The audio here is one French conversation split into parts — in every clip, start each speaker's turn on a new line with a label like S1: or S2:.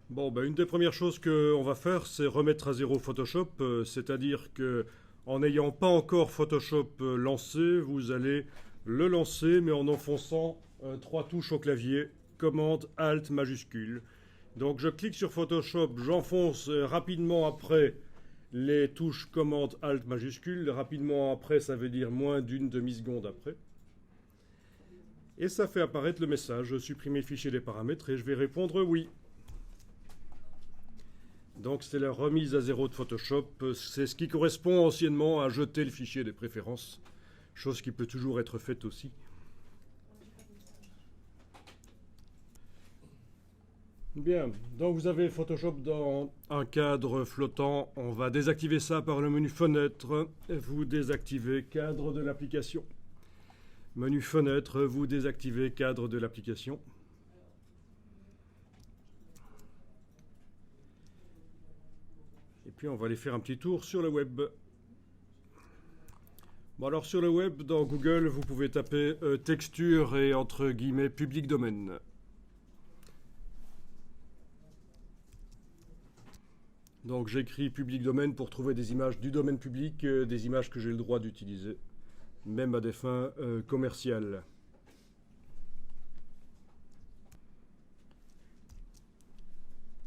S1: Bon, une des premières choses qu'on va faire, c'est remettre à zéro Photoshop, c'est-à-dire que en n'ayant pas encore Photoshop lancé, vous allez le lancer, mais en enfonçant trois touches au clavier, Commande Alt majuscule. Donc je clique sur Photoshop, j'enfonce rapidement après les touches Commande Alt majuscule. Rapidement après, ça veut dire moins d'une demi-seconde après. Et ça fait apparaître le message, supprimer fichier des paramètres, et je vais répondre oui. Donc c'est la remise à zéro de Photoshop. C'est ce qui correspond anciennement à jeter le fichier des préférences, chose qui peut toujours être faite aussi. Bien, donc vous avez Photoshop dans un cadre flottant. On va désactiver ça par le menu Fenêtre. Vous désactivez cadre de l'application. Menu Fenêtre, vous désactivez cadre de l'application. Et puis on va aller faire un petit tour sur le web. Bon alors sur le web, dans Google, vous pouvez taper texture et entre guillemets public domaine. Donc j'écris public domaine pour trouver des images du domaine public, des images que j'ai le droit d'utiliser, même à des fins commerciales.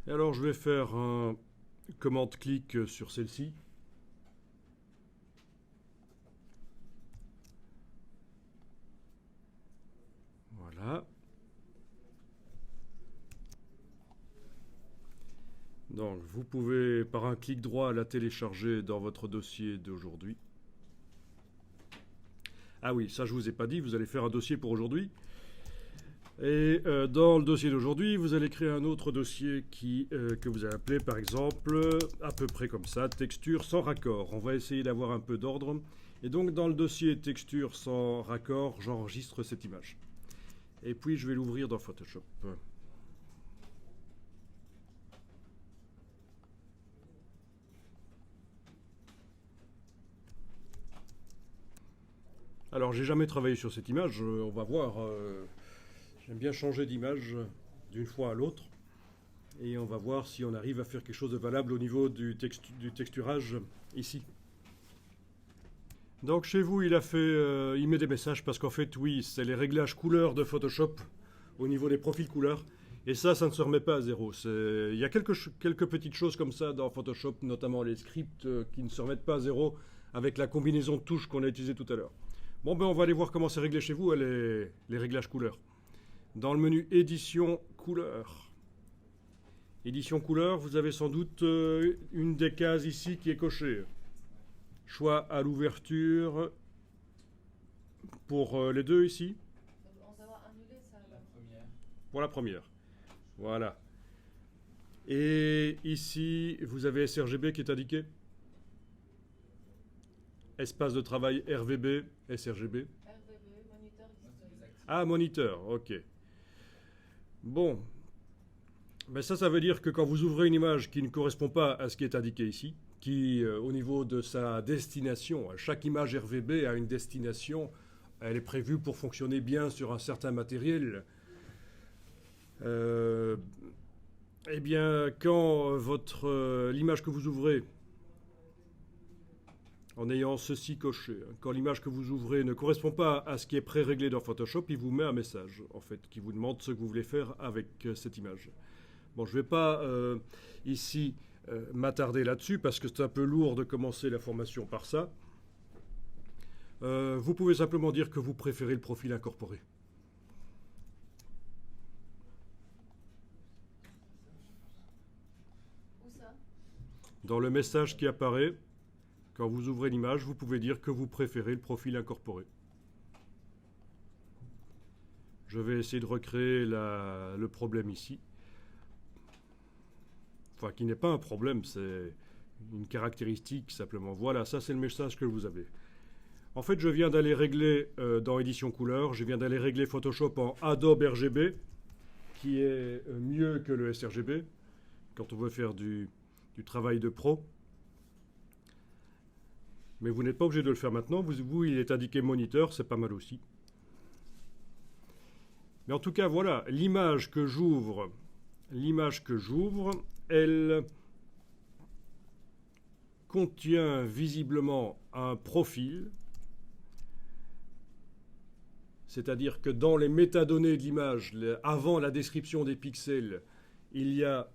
S1: Et alors je vais faire un commande-clic sur celle-ci. Voilà. Donc vous pouvez par un clic droit la télécharger dans votre dossier d'aujourd'hui. Ah oui, ça je vous ai pas dit, vous allez faire un dossier pour aujourd'hui. Et dans le dossier d'aujourd'hui, vous allez créer un autre dossier que vous allez appeler par exemple, à peu près comme ça, texture sans raccord. On va essayer d'avoir un peu d'ordre. Et donc dans le dossier texture sans raccord, j'enregistre cette image. Et puis je vais l'ouvrir dans Photoshop. Alors j'ai jamais travaillé sur cette image, on va voir. J'aime bien changer d'image d'une fois à l'autre. Et on va voir si on arrive à faire quelque chose de valable au niveau du texturage ici. Donc chez vous, il met des messages parce qu'en fait, oui, c'est les réglages couleurs de Photoshop au niveau des profils couleurs. Et ça ne se remet pas à zéro. Il y a quelques petites choses comme ça dans Photoshop, notamment les scripts qui ne se remettent pas à zéro avec la combinaison de touches qu'on a utilisée tout à l'heure. Bon, on va aller voir comment c'est réglé chez vous, les réglages couleurs. Dans le menu Édition couleurs. Édition couleurs, vous avez sans doute une des cases ici qui est cochée. Choix à l'ouverture pour les deux ici. Pour la première. Voilà. Et ici, vous avez sRGB qui est indiqué. Espace de travail RVB, sRGB. Ah, moniteur, ok. Bon. Ça veut dire que quand vous ouvrez une image qui ne correspond pas à ce qui est indiqué ici, qui, au niveau de sa destination, chaque image RVB a une destination, elle est prévue pour fonctionner bien sur un certain matériel. Eh bien, quand l'image que vous ouvrez, en ayant ceci coché, quand l'image que vous ouvrez ne correspond pas à ce qui est pré-réglé dans Photoshop, il vous met un message, en fait, qui vous demande ce que vous voulez faire avec cette image. Bon, je ne vais pas ici m'attarder là-dessus parce que c'est un peu lourd de commencer la formation par ça. Vous pouvez simplement dire que vous préférez le profil incorporé. Dans le message qui apparaît, quand vous ouvrez l'image, vous pouvez dire que vous préférez le profil incorporé. Je vais essayer de recréer le problème ici. Enfin, qui n'est pas un problème, c'est une caractéristique simplement. Voilà, ça c'est le message que vous avez. En fait, je viens d'aller régler dans Édition couleurs, je viens d'aller régler Photoshop en Adobe RGB, qui est mieux que le sRGB, quand on veut faire du travail de pro. Mais vous n'êtes pas obligé de le faire maintenant. Vous, il est indiqué moniteur, c'est pas mal aussi. Mais en tout cas, voilà, l'image que j'ouvre l'image que j'ouvre, elle contient visiblement un profil, c'est-à-dire que dans les métadonnées de l'image, avant la description des pixels, il y a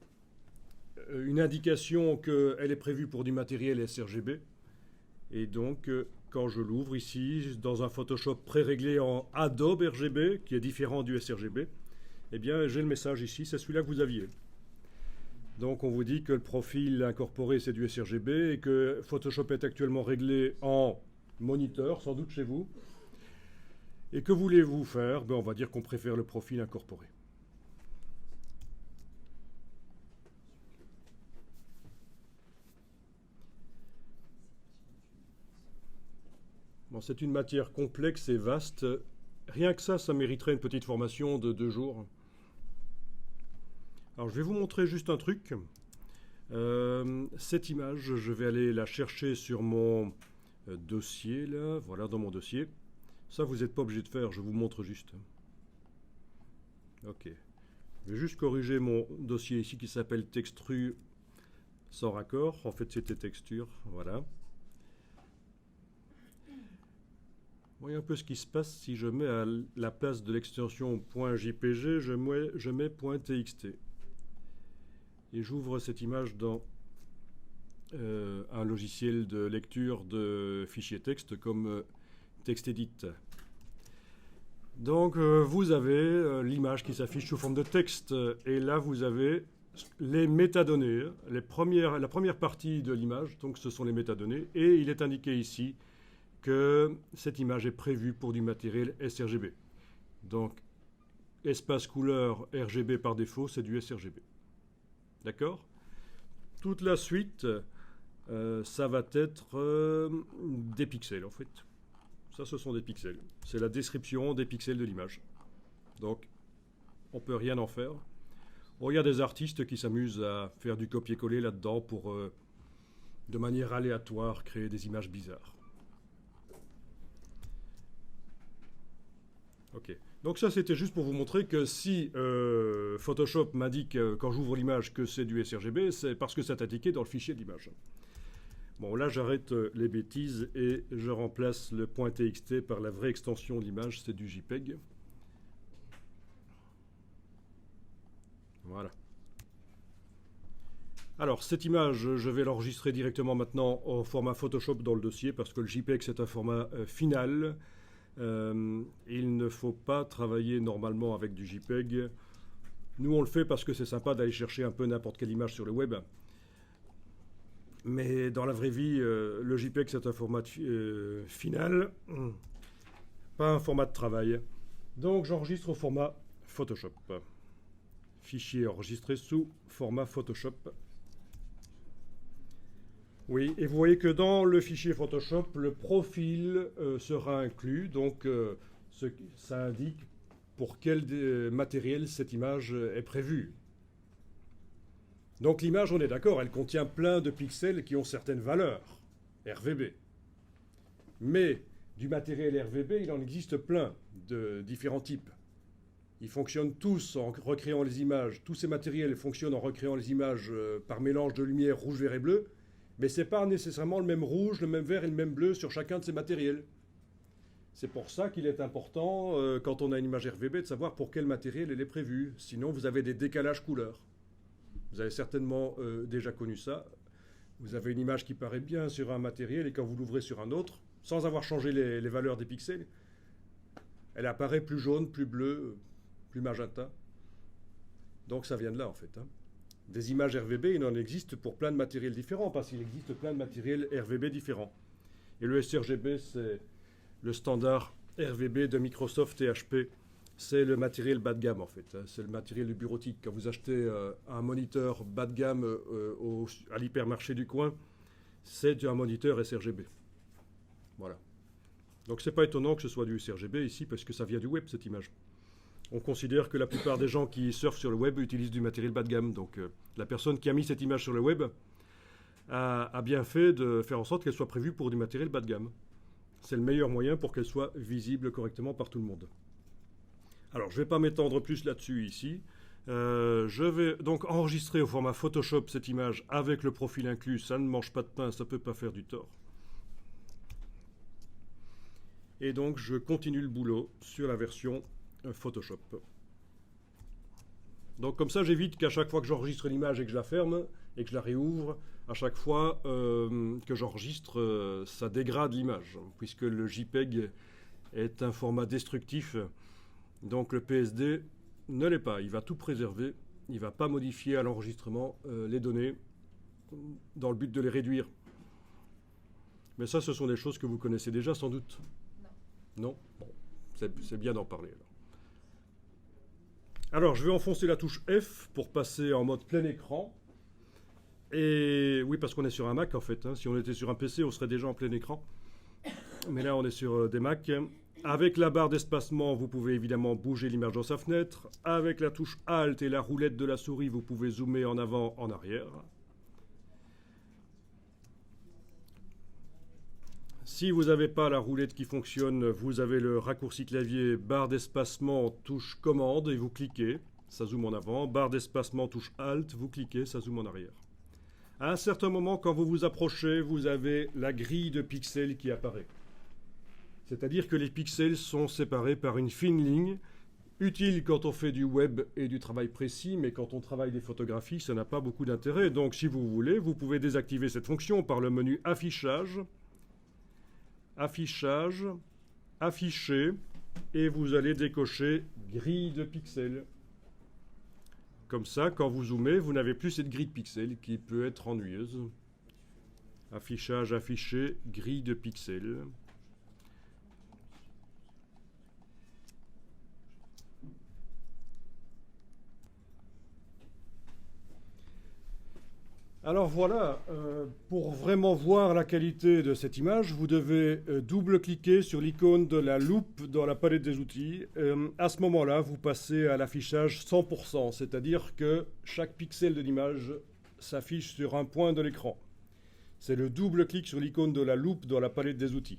S1: une indication qu'elle est prévue pour du matériel sRGB. Et donc, quand je l'ouvre ici, dans un Photoshop pré-réglé en Adobe RGB, qui est différent du sRGB, eh bien, j'ai le message ici, c'est celui-là que vous aviez. Donc, on vous dit que le profil incorporé, c'est du sRGB et que Photoshop est actuellement réglé en moniteur, sans doute chez vous. Et que voulez-vous faire? On va dire qu'on préfère le profil incorporé. Bon, c'est une matière complexe et vaste. Rien que ça mériterait une petite formation de 2 jours. Alors, je vais vous montrer juste un truc. Cette image, je vais aller la chercher sur mon dossier, là. Voilà, dans mon dossier. Ça, vous n'êtes pas obligé de faire, je vous montre juste. Ok. Je vais juste corriger mon dossier ici qui s'appelle Textru sans raccord. En fait, c'était texture. Voilà. Voyez un peu ce qui se passe si je mets à la place de l'extension .jpg, je mets .txt. Et j'ouvre cette image dans un logiciel de lecture de fichiers texte comme TextEdit. Donc vous avez l'image qui s'affiche sous forme de texte et là vous avez les métadonnées, la première partie de l'image, donc ce sont les métadonnées, et il est indiqué ici que cette image est prévue pour du matériel sRGB. Donc espace couleur RGB par défaut, c'est du sRGB. D'accord? Toute la suite, ça va être des pixels en fait. Ça, ce sont des pixels. C'est la description des pixels de l'image. Donc, on ne peut rien en faire. Bon, il y a des artistes qui s'amusent à faire du copier-coller là-dedans pour, de manière aléatoire, créer des images bizarres. Ok. Donc ça, c'était juste pour vous montrer que si Photoshop m'indique, quand j'ouvre l'image, que c'est du sRGB, c'est parce que c'est indiqué dans le fichier d'image. Bon, là, j'arrête les bêtises et je remplace le .txt par la vraie extension de l'image, c'est du JPEG. Voilà. Alors, cette image, je vais l'enregistrer directement maintenant en format Photoshop dans le dossier parce que le JPEG, c'est un format final. Il ne faut pas travailler normalement avec du JPEG. Nous, on le fait parce que c'est sympa d'aller chercher un peu n'importe quelle image sur le web. Mais dans la vraie vie, le JPEG, c'est un format final, pas un format de travail. Donc, j'enregistre au format Photoshop. Fichier enregistré sous format Photoshop. Oui, et vous voyez que dans le fichier Photoshop, le profil sera inclus. Donc, ça indique pour quel matériel cette image est prévue. Donc l'image, on est d'accord, elle contient plein de pixels qui ont certaines valeurs, RVB. Mais du matériel RVB, il en existe plein de différents types. Ils fonctionnent tous en recréant les images. Tous ces matériels fonctionnent en recréant les images par mélange de lumière rouge, vert et bleu. Mais ce n'est pas nécessairement le même rouge, le même vert et le même bleu sur chacun de ces matériels. C'est pour ça qu'il est important, quand on a une image RVB, de savoir pour quel matériel elle est prévue. Sinon, vous avez des décalages couleurs. Vous avez certainement déjà connu ça. Vous avez une image qui paraît bien sur un matériel et quand vous l'ouvrez sur un autre, sans avoir changé les valeurs des pixels, elle apparaît plus jaune, plus bleu, plus magenta. Donc ça vient de là en fait. Hein. Des images RVB, il en existe pour plein de matériels différents parce qu'il existe plein de matériels RVB différents. Et le sRGB, c'est le standard RVB de Microsoft et HP. C'est le matériel bas de gamme en fait, c'est le matériel du bureautique. Quand vous achetez un moniteur bas de gamme à l'hypermarché du coin, c'est un moniteur sRGB. Voilà. Donc c'est pas étonnant que ce soit du sRGB ici parce que ça vient du web cette image. On considère que la plupart des gens qui surfent sur le web utilisent du matériel bas de gamme. Donc la personne qui a mis cette image sur le web a bien fait de faire en sorte qu'elle soit prévue pour du matériel bas de gamme. C'est le meilleur moyen pour qu'elle soit visible correctement par tout le monde. Alors, je ne vais pas m'étendre plus là-dessus ici. Je vais donc enregistrer au format Photoshop cette image avec le profil inclus. Ça ne mange pas de pain, ça ne peut pas faire du tort. Et donc je continue le boulot sur la version Photoshop. Donc comme ça j'évite qu'à chaque fois que j'enregistre l'image et que je la ferme et que je la réouvre, à chaque fois que j'enregistre, ça dégrade l'image, puisque le JPEG est un format destructif. Donc le PSD ne l'est pas, il va tout préserver, il ne va pas modifier à l'enregistrement les données dans le but de les réduire. Mais ça, ce sont des choses que vous connaissez déjà sans doute. Non. Bon, c'est bien d'en parler alors. Alors, je vais enfoncer la touche F pour passer en mode plein écran. Et oui, parce qu'on est sur un Mac en fait. Si on était sur un PC, on serait déjà en plein écran. Mais là, on est sur des Mac. Avec la barre d'espacement, vous pouvez évidemment bouger l'image dans sa fenêtre. Avec la touche Alt et la roulette de la souris, vous pouvez zoomer en avant, en arrière. Si vous n'avez pas la roulette qui fonctionne, vous avez le raccourci clavier barre d'espacement, touche commande et vous cliquez, ça zoome en avant. Barre d'espacement, touche Alt, vous cliquez, ça zoome en arrière. À un certain moment, quand vous vous approchez, vous avez la grille de pixels qui apparaît. C'est-à-dire que les pixels sont séparés par une fine ligne, utile quand on fait du web et du travail précis, mais quand on travaille des photographies, ça n'a pas beaucoup d'intérêt. Donc si vous voulez, vous pouvez désactiver cette fonction par le menu Affichage, Affichage, Afficher, et vous allez décocher grille de pixels. Comme ça, quand vous zoomez, vous n'avez plus cette grille de pixels qui peut être ennuyeuse. Affichage, afficher, grille de pixels. Alors voilà, pour vraiment voir la qualité de cette image, vous devez double-cliquer sur l'icône de la loupe dans la palette des outils. À ce moment-là, vous passez à l'affichage 100%, c'est-à-dire que chaque pixel de l'image s'affiche sur un point de l'écran. C'est le double-clic sur l'icône de la loupe dans la palette des outils.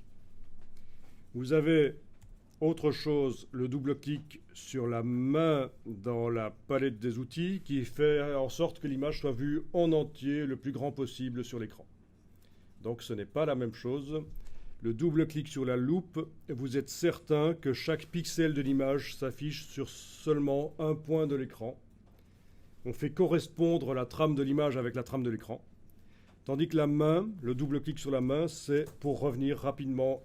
S1: Vous avez autre chose, le double-clic sur la main dans la palette des outils qui fait en sorte que l'image soit vue en entier le plus grand possible sur l'écran. Donc ce n'est pas la même chose. Le double-clic sur la loupe, vous êtes certain que chaque pixel de l'image s'affiche sur seulement un point de l'écran. On fait correspondre la trame de l'image avec la trame de l'écran. Tandis que la main, le double-clic sur la main, c'est pour revenir rapidement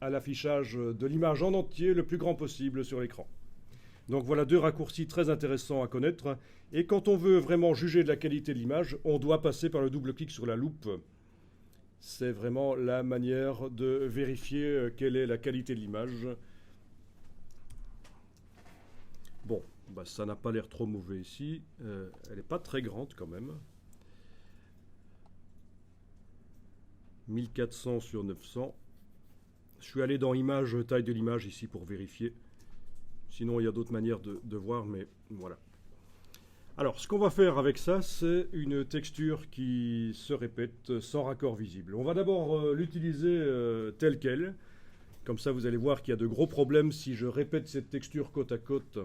S1: à l'affichage de l'image en entier le plus grand possible sur l'écran. Donc voilà deux raccourcis très intéressants à connaître. Et quand on veut vraiment juger de la qualité de l'image, on doit passer par le double-clic sur la loupe. C'est vraiment la manière de vérifier quelle est la qualité de l'image. Bon, bah ça n'a pas l'air trop mauvais ici. Elle n'est pas très grande quand même. 1400 sur 900. Je suis allé dans Image, taille de l'image ici pour vérifier. Sinon, il y a d'autres manières de voir, mais voilà. Alors, ce qu'on va faire avec ça, c'est une texture qui se répète sans raccord visible. On va d'abord l'utiliser telle qu'elle. Comme ça, vous allez voir qu'il y a de gros problèmes si je répète cette texture côte à côte.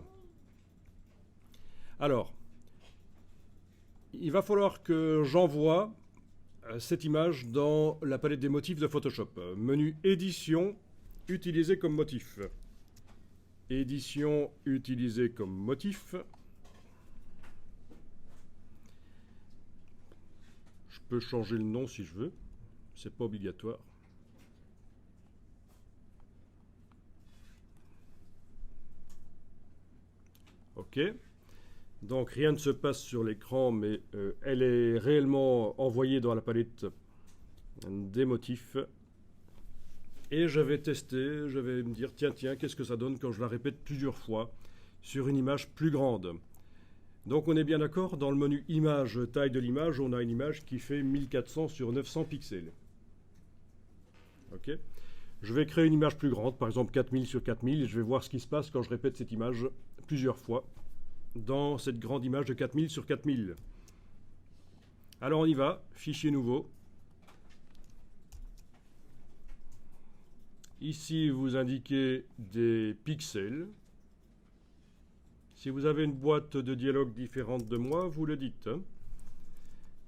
S1: Alors, il va falloir que j'envoie cette image dans la palette des motifs de Photoshop. Menu Édition, utiliser comme motif. Édition, utiliser comme motif. Je peux changer le nom si je veux. C'est pas obligatoire. OK. Donc rien ne se passe sur l'écran, mais elle est réellement envoyée dans la palette des motifs. Et je vais tester, je vais me dire, tiens, qu'est-ce que ça donne quand je la répète plusieurs fois sur une image plus grande. Donc on est bien d'accord, dans le menu Image, taille de l'image, on a une image qui fait 1400 sur 900 pixels. OK. Je vais créer une image plus grande, par exemple 4000 sur 4000, et je vais voir ce qui se passe quand je répète cette image plusieurs fois dans cette grande image de 4000 sur 4000. Alors on y va, fichier nouveau. Ici, vous indiquez des pixels. Si vous avez une boîte de dialogue différente de moi, vous le dites, hein,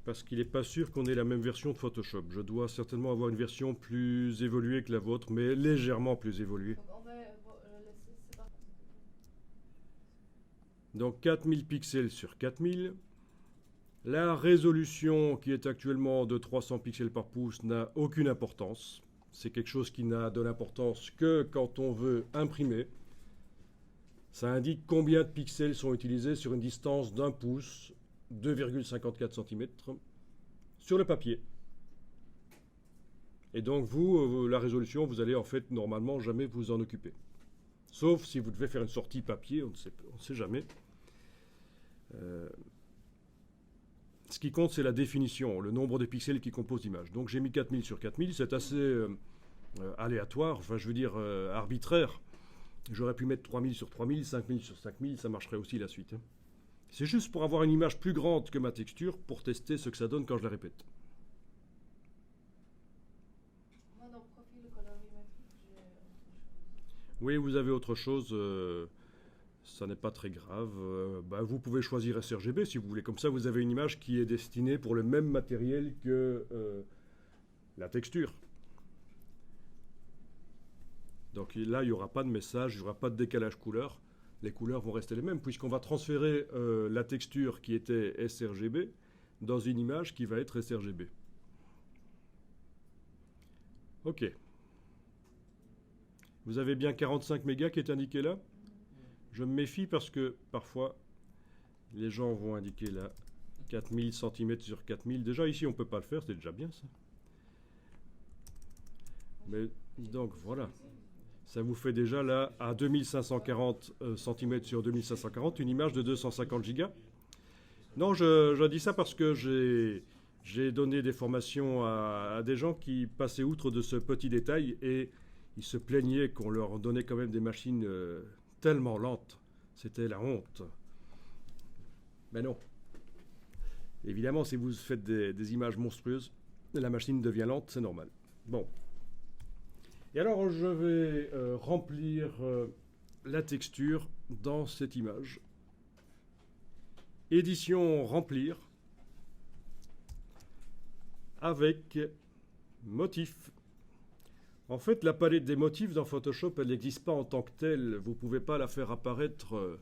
S1: parce qu'il n'est pas sûr qu'on ait la même version de Photoshop. Je dois certainement avoir une version plus évoluée que la vôtre, mais légèrement plus évoluée.
S2: Donc on va laisser séparer.
S1: Donc 4000 pixels sur 4000. La résolution qui est actuellement de 300 pixels par pouce n'a aucune importance. C'est quelque chose qui n'a de l'importance que quand on veut imprimer. Ça indique combien de pixels sont utilisés sur une distance d'un pouce, 2,54 cm, sur le papier. Et donc vous, la résolution, vous allez en fait normalement jamais vous en occuper. Sauf si vous devez faire une sortie papier, on ne sait jamais. Ce qui compte, c'est la définition, le nombre de pixels qui composent l'image. Donc j'ai mis 4000 sur 4000, c'est assez aléatoire, enfin je veux dire arbitraire. J'aurais pu mettre 3000 sur 3000, 5000 sur 5000, ça marcherait aussi la suite. C'est juste pour avoir une image plus grande que ma texture, pour tester ce que ça donne quand je la répète.
S2: Moi, dans profil colorimétrique, j'ai autre chose.
S1: Oui, vous avez autre chose, ça n'est pas très grave. Vous pouvez choisir sRGB si vous voulez. Comme ça, vous avez une image qui est destinée pour le même matériel que la texture. Donc là, il n'y aura pas de message, il n'y aura pas de décalage couleur. Les couleurs vont rester les mêmes, puisqu'on va transférer la texture qui était sRGB dans une image qui va être sRGB. OK. Vous avez bien 45 mégas qui est indiqué là. Je me méfie parce que parfois, les gens vont indiquer là 4000 cm sur 4000. Déjà ici, on ne peut pas le faire, c'est déjà bien ça. Mais donc voilà. Ça vous fait déjà là, à 2540 cm sur 2540, une image de 250 gigas. Non, je dis ça parce que j'ai donné des formations à des gens qui passaient outre de ce petit détail et ils se plaignaient qu'on leur donnait quand même des machines tellement lentes. C'était la honte. Mais non. Évidemment, si vous faites des images monstrueuses, la machine devient lente, c'est normal. Bon. Et alors, je vais remplir la texture dans cette image. Édition remplir avec motif. En fait, la palette des motifs dans Photoshop, elle n'existe pas en tant que telle. Vous ne pouvez pas la faire apparaître.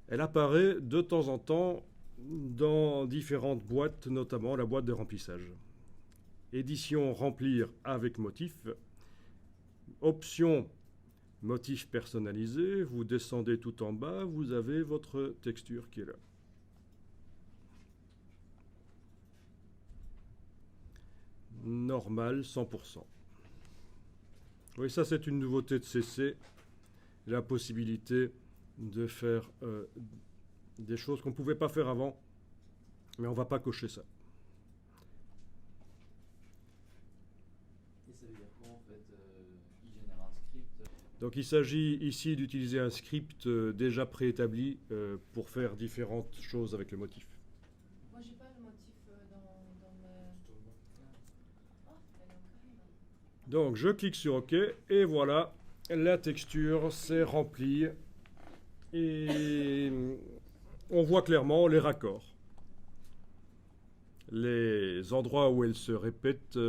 S1: Elle apparaît de temps en temps dans différentes boîtes, notamment la boîte de remplissage. Édition remplir avec motif. Option motif personnalisé. Vous descendez tout en bas, vous avez votre texture qui est là. Normal 100%. Oui, ça c'est une nouveauté de CC. La possibilité de faire des choses qu'on ne pouvait pas faire avant. Mais on ne va pas cocher ça. Donc il s'agit ici d'utiliser un script déjà préétabli pour faire différentes choses avec le motif.
S2: Moi, j'ai pas le motif dans mes... Oh, elle est encore.
S1: Donc je clique sur OK et voilà, la texture s'est remplie et on voit clairement les raccords. Les endroits où elle se répète,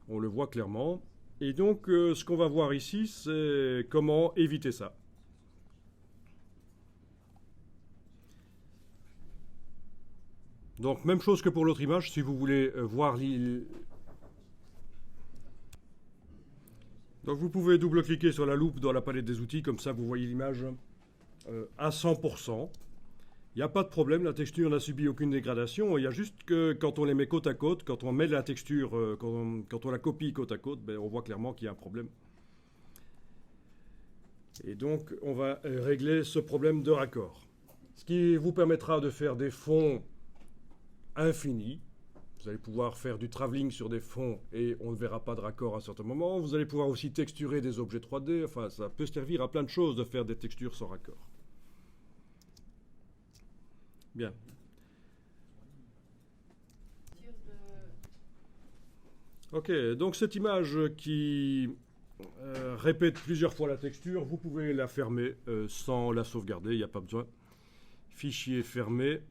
S1: on le voit clairement. Et donc, ce qu'on va voir ici, c'est comment éviter ça. Donc, même chose que pour l'autre image, si vous voulez voir donc, vous pouvez double-cliquer sur la loupe dans la palette des outils, comme ça vous voyez l'image à 100%. Il n'y a pas de problème, la texture n'a subi aucune dégradation. Il y a juste que quand on les met côte à côte, quand on met la texture, quand on la copie côte à côte, on voit clairement qu'il y a un problème. Et donc, on va régler ce problème de raccord. Ce qui vous permettra de faire des fonds infinis. Vous allez pouvoir faire du travelling sur des fonds et on ne verra pas de raccord à un certain moment. Vous allez pouvoir aussi texturer des objets 3D. Enfin, ça peut servir à plein de choses de faire des textures sans raccord. Bien. Ok, donc cette image qui répète plusieurs fois la texture, vous pouvez la fermer sans la sauvegarder, il n'y a pas besoin. Fichier fermé,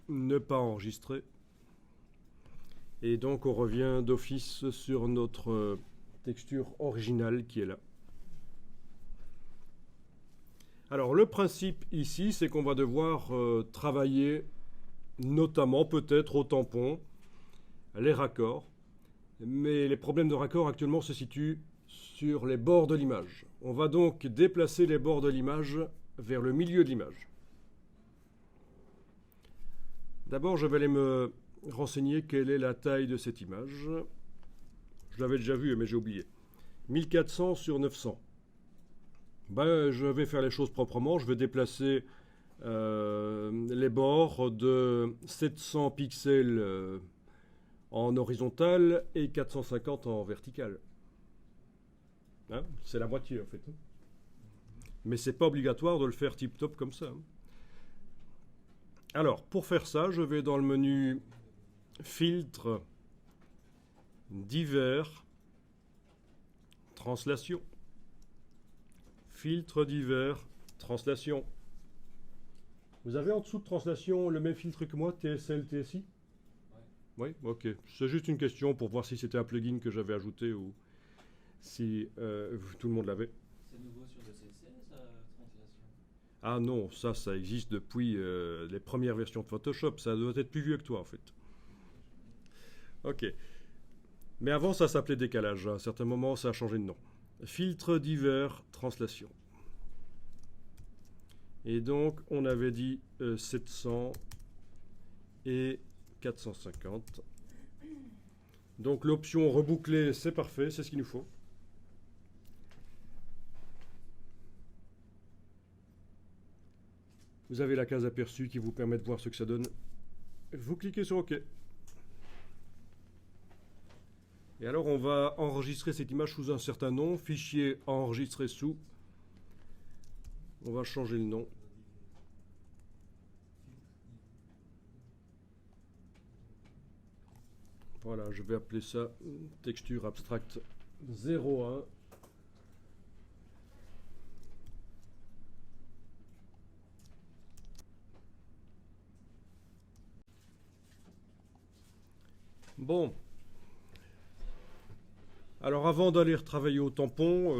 S1: ne pas enregistrer. Et donc on revient d'office sur notre texture originale qui est là. Alors le principe ici, c'est qu'on va devoir travailler notamment peut-être au tampon, les raccords. Mais les problèmes de raccord actuellement se situent sur les bords de l'image. On va donc déplacer les bords de l'image vers le milieu de l'image. D'abord, je vais aller me renseigner quelle est la taille de cette image. Je l'avais déjà vue, mais j'ai oublié. 1400 sur 900. Ben, je vais faire les choses proprement. Je vais déplacer les bords de 700 pixels en horizontal et 450 en vertical. Hein, c'est la moitié en fait. Mais c'est pas obligatoire de le faire tip-top comme ça. Alors, pour faire ça, je vais dans le menu Filtre, Divers, Translation. Filtre, Divers, Translation. Vous avez en dessous de Translation le même filtre que moi, TSL, TSI? Oui, ok. C'est juste une question pour voir si c'était un plugin que j'avais ajouté ou si tout le monde l'avait.
S3: C'est nouveau sur le CSS, translation?
S1: Ah non, ça existe depuis les premières versions de Photoshop. Ça doit être plus vieux que toi, en fait. Ok. Mais avant, ça s'appelait décalage. À un certain moment, ça a changé de nom. Filtre divers, translation. Et donc, on avait dit 700 et 450. Donc, l'option reboucler, c'est parfait, c'est ce qu'il nous faut. Vous avez la case aperçue qui vous permet de voir ce que ça donne. Vous cliquez sur OK. Et alors, on va enregistrer cette image sous un certain nom. Fichier enregistré sous. On va changer le nom. Voilà, je vais appeler ça texture abstract 01. Bon. Alors avant d'aller retravailler au tampon,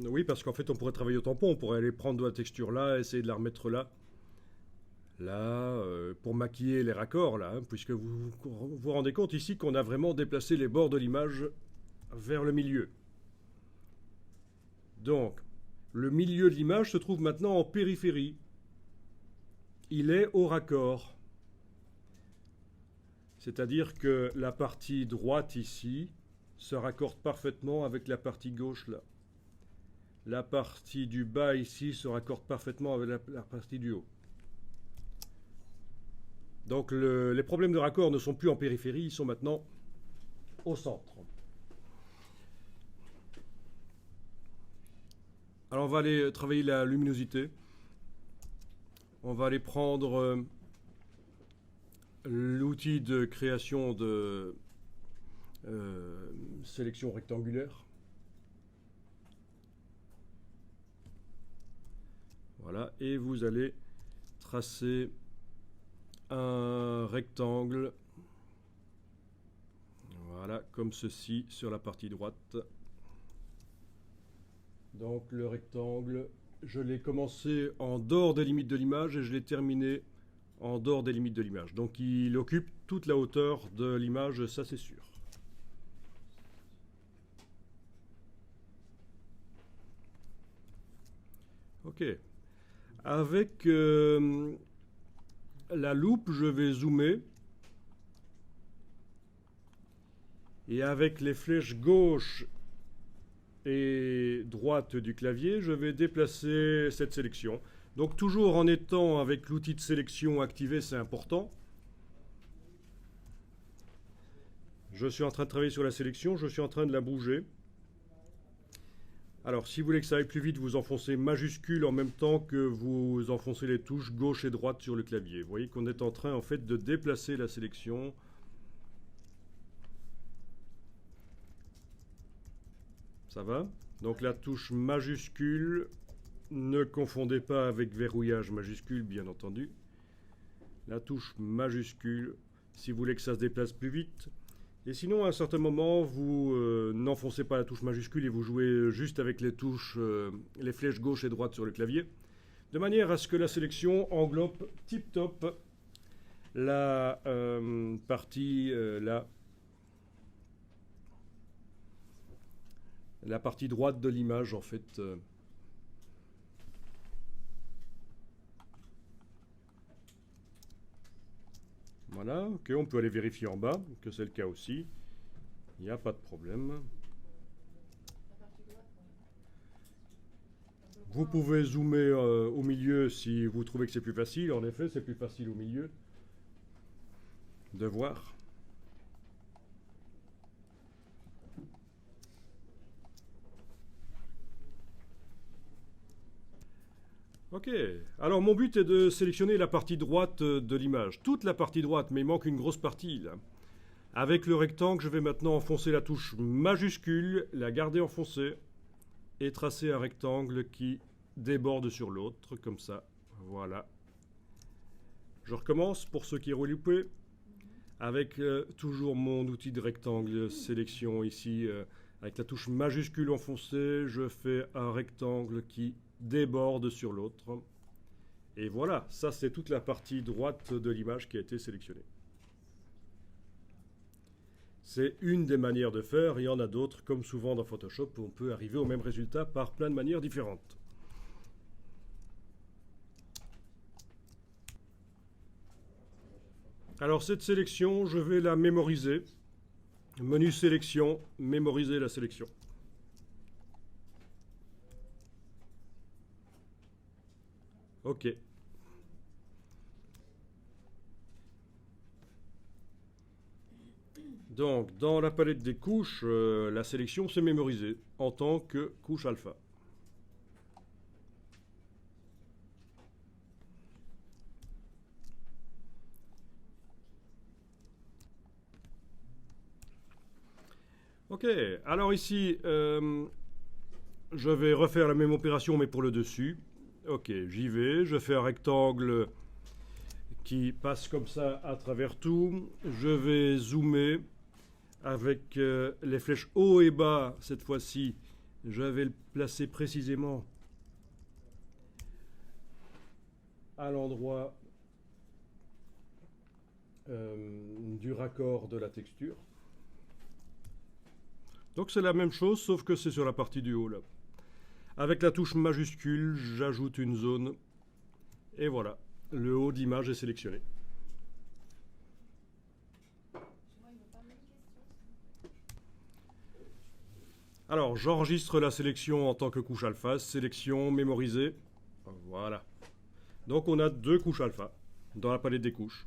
S1: oui, parce qu'en fait on pourrait travailler au tampon, on pourrait aller prendre la texture là, essayer de la remettre là. Là, pour maquiller les raccords, là, hein, puisque vous vous rendez compte ici qu'on a vraiment déplacé les bords de l'image vers le milieu. Donc, le milieu de l'image se trouve maintenant en périphérie. Il est au raccord. C'est-à-dire que la partie droite ici se raccorde parfaitement avec la partie gauche là. La partie du bas ici se raccorde parfaitement avec la partie du haut. Donc les problèmes de raccord ne sont plus en périphérie, ils sont maintenant au centre. Alors on va aller travailler la luminosité. On va aller prendre l'outil de création de sélection rectangulaire. Voilà, et vous allez tracer un rectangle, voilà, comme ceci sur la partie droite. Donc le rectangle, je l'ai commencé en dehors des limites de l'image et je l'ai terminé en dehors des limites de l'image. Donc il occupe toute la hauteur de l'image, ça c'est sûr. Ok. Avec la loupe, je vais zoomer. Et avec les flèches gauche et droite du clavier, je vais déplacer cette sélection. Donc toujours en étant avec l'outil de sélection activé, c'est important. Je suis en train de travailler sur la sélection, je suis en train de la bouger. Alors, si vous voulez que ça aille plus vite, vous enfoncez majuscule en même temps que vous enfoncez les touches gauche et droite sur le clavier. Vous voyez qu'on est en train, en fait, de déplacer la sélection. Ça va? Donc la touche majuscule, ne confondez pas avec verrouillage majuscule, bien entendu. La touche majuscule, si vous voulez que ça se déplace plus vite. Et sinon, à un certain moment, vous n'enfoncez pas la touche majuscule et vous jouez juste avec les touches, les flèches gauche et droite sur le clavier, de manière à ce que la sélection englobe tip-top la partie la partie droite de l'image, en fait. Voilà, ok, on peut aller vérifier en bas que c'est le cas aussi. Il n'y a pas de problème. Vous pouvez zoomer au milieu si vous trouvez que c'est plus facile. En effet, c'est plus facile au milieu de voir. Ok, alors mon but est de sélectionner la partie droite de l'image, toute la partie droite, mais il manque une grosse partie là. Avec le rectangle, je vais maintenant enfoncer la touche majuscule, la garder enfoncée et tracer un rectangle qui déborde sur l'autre, comme ça, voilà. Je recommence pour ceux qui auraient loupé, avec toujours mon outil de rectangle sélection ici, avec la touche majuscule enfoncée, je fais un rectangle qui déborde sur l'autre. Et voilà, ça c'est toute la partie droite de l'image qui a été sélectionnée. C'est une des manières de faire, il y en a d'autres, comme souvent dans Photoshop, on peut arriver au même résultat par plein de manières différentes. Alors cette sélection, je vais la mémoriser. Menu sélection, mémoriser la sélection. Ok. Donc, dans la palette des couches, la sélection s'est mémorisée en tant que couche alpha. Ok, alors ici, je vais refaire la même opération mais pour le dessus. Ok, j'y vais, je fais un rectangle qui passe comme ça à travers tout. Je vais zoomer avec les flèches haut et bas cette fois-ci. Je vais le placer précisément à l'endroit du raccord de la texture. Donc c'est la même chose sauf que c'est sur la partie du haut là. Avec la touche majuscule, j'ajoute une zone et voilà, le haut d'image est sélectionné. Alors j'enregistre la sélection en tant que couche alpha, sélection mémorisée. Voilà. Donc on a deux couches alpha dans la palette des couches.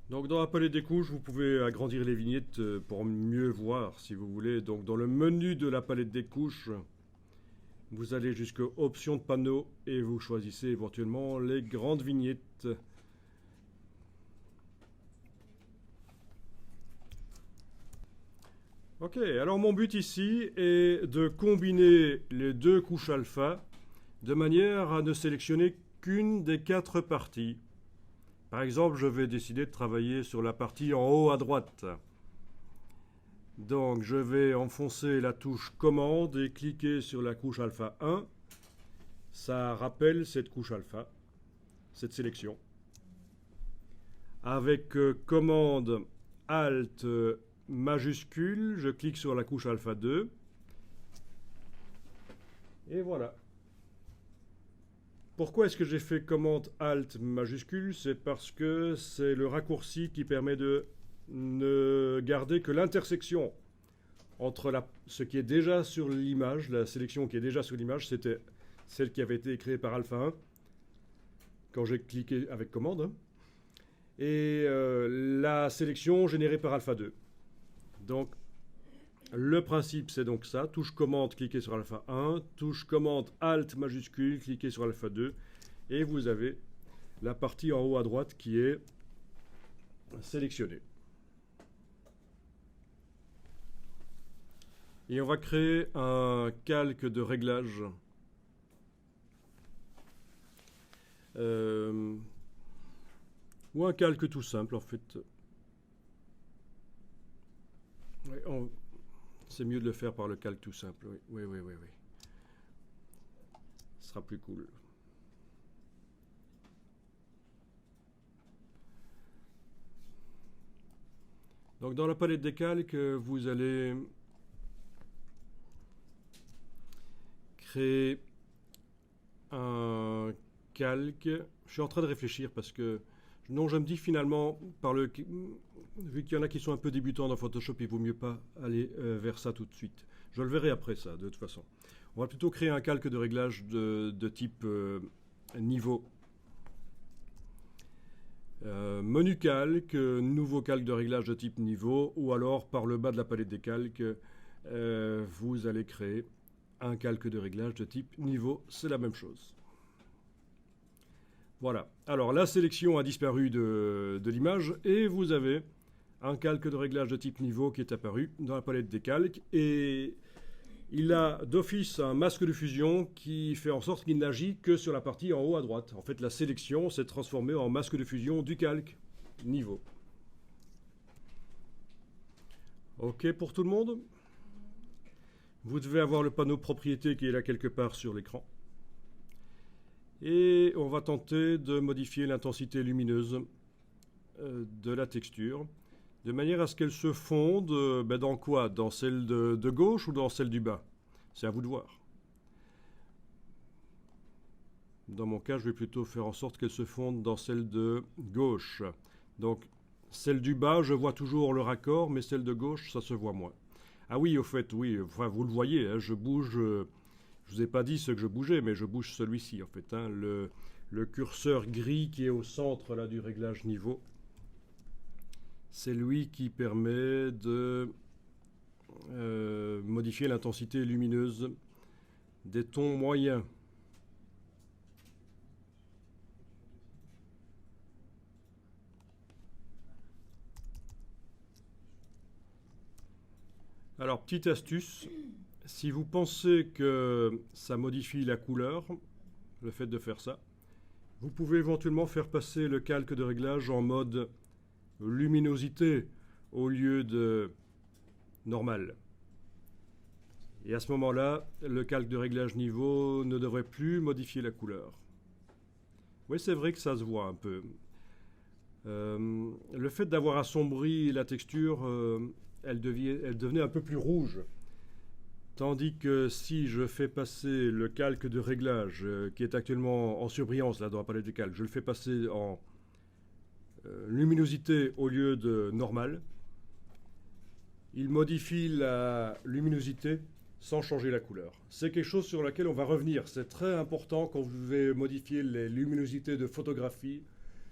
S1: Donc dans la palette des couches, vous pouvez agrandir les vignettes pour mieux voir si vous voulez. Donc dans le menu de la palette des couches, vous allez jusqu'aux options de panneau et vous choisissez éventuellement les grandes vignettes. Ok, alors mon but ici est de combiner les deux couches alpha de manière à ne sélectionner qu'une des quatre parties. Par exemple, je vais décider de travailler sur la partie en haut à droite. Donc, je vais enfoncer la touche commande et cliquer sur la couche alpha 1. Ça rappelle cette couche alpha, cette sélection. Avec commande Alt majuscule, je clique sur la couche alpha 2. Et voilà. Pourquoi est-ce que j'ai fait commande Alt majuscule? C'est parce que c'est le raccourci qui permet de ne garder que l'intersection entre ce qui est déjà sur l'image, la sélection qui est déjà sur l'image, c'était celle qui avait été créée par alpha 1, quand j'ai cliqué avec commande, et la sélection générée par alpha 2. Donc, le principe, c'est donc ça. Touche commande, cliquez sur alpha 1. Touche commande Alt majuscule, cliquez sur alpha 2. Et vous avez la partie en haut à droite qui est sélectionnée. Et on va créer un calque de réglage. Ou un calque tout simple en fait. Ouais, c'est mieux de le faire par le calque tout simple. Oui. Ce sera plus cool. Donc dans la palette des calques, vous allez créer un calque. Je suis en train de réfléchir parce que non, je me dis finalement, vu qu'il y en a qui sont un peu débutants dans Photoshop, il vaut mieux pas aller vers ça tout de suite. Je le verrai après ça, de toute façon. On va plutôt créer un calque de réglage de type niveau. Menu calque, nouveau calque de réglage de type niveau, ou alors par le bas de la palette des calques, vous allez créer un calque de réglage de type niveau, c'est la même chose. Voilà, alors la sélection a disparu de l'image et vous avez un calque de réglage de type niveau qui est apparu dans la palette des calques et il a d'office un masque de fusion qui fait en sorte qu'il n'agit que sur la partie en haut à droite. En fait, la sélection s'est transformée en masque de fusion du calque niveau. OK pour tout le monde? Vous devez avoir le panneau propriété qui est là quelque part sur l'écran. Et on va tenter de modifier l'intensité lumineuse de la texture, de manière à ce qu'elle se fonde dans quoi? Dans celle de gauche ou dans celle du bas? C'est à vous de voir. Dans mon cas, je vais plutôt faire en sorte qu'elle se fonde dans celle de gauche. Donc, celle du bas, je vois toujours le raccord, mais celle de gauche, ça se voit moins. Ah oui, au fait, oui, enfin, vous le voyez, hein, je bouge... Je ne vous ai pas dit ce que je bougeais, mais je bouge celui-ci en fait. Hein, le curseur gris qui est au centre là, du réglage niveau. C'est lui qui permet de modifier l'intensité lumineuse des tons moyens. Alors, petite astuce. Si vous pensez que ça modifie la couleur, le fait de faire ça, vous pouvez éventuellement faire passer le calque de réglage en mode luminosité au lieu de normal. Et à ce moment-là, le calque de réglage niveau ne devrait plus modifier la couleur. Oui, c'est vrai que ça se voit un peu. Le fait d'avoir assombri la texture, elle devenait un peu plus rouge. Tandis que si je fais passer le calque de réglage, qui est actuellement en surbrillance là, dans la palette des calques, je le fais passer en luminosité au lieu de normal, il modifie la luminosité sans changer la couleur. C'est quelque chose sur lequel on va revenir. C'est très important quand vous devez modifier les luminosités de photographie.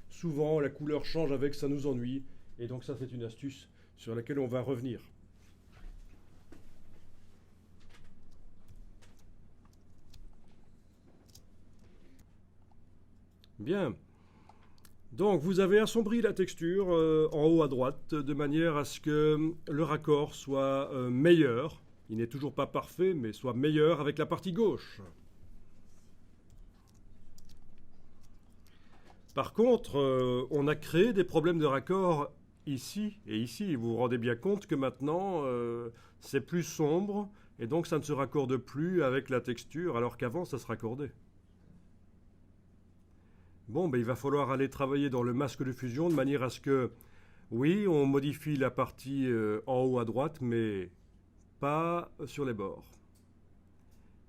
S1: Souvent, la couleur change avec, ça nous ennuie. Et donc ça, c'est une astuce sur laquelle on va revenir. Bien. Donc, vous avez assombri la texture en haut à droite de manière à ce que le raccord soit meilleur. Il n'est toujours pas parfait, mais soit meilleur avec la partie gauche. Par contre, on a créé des problèmes de raccord ici et ici. Vous vous rendez bien compte que maintenant, c'est plus sombre et donc ça ne se raccorde plus avec la texture alors qu'avant, ça se raccordait. Bon, ben, il va falloir aller travailler dans le masque de fusion de manière à ce que, oui, on modifie la partie en haut à droite, mais pas sur les bords.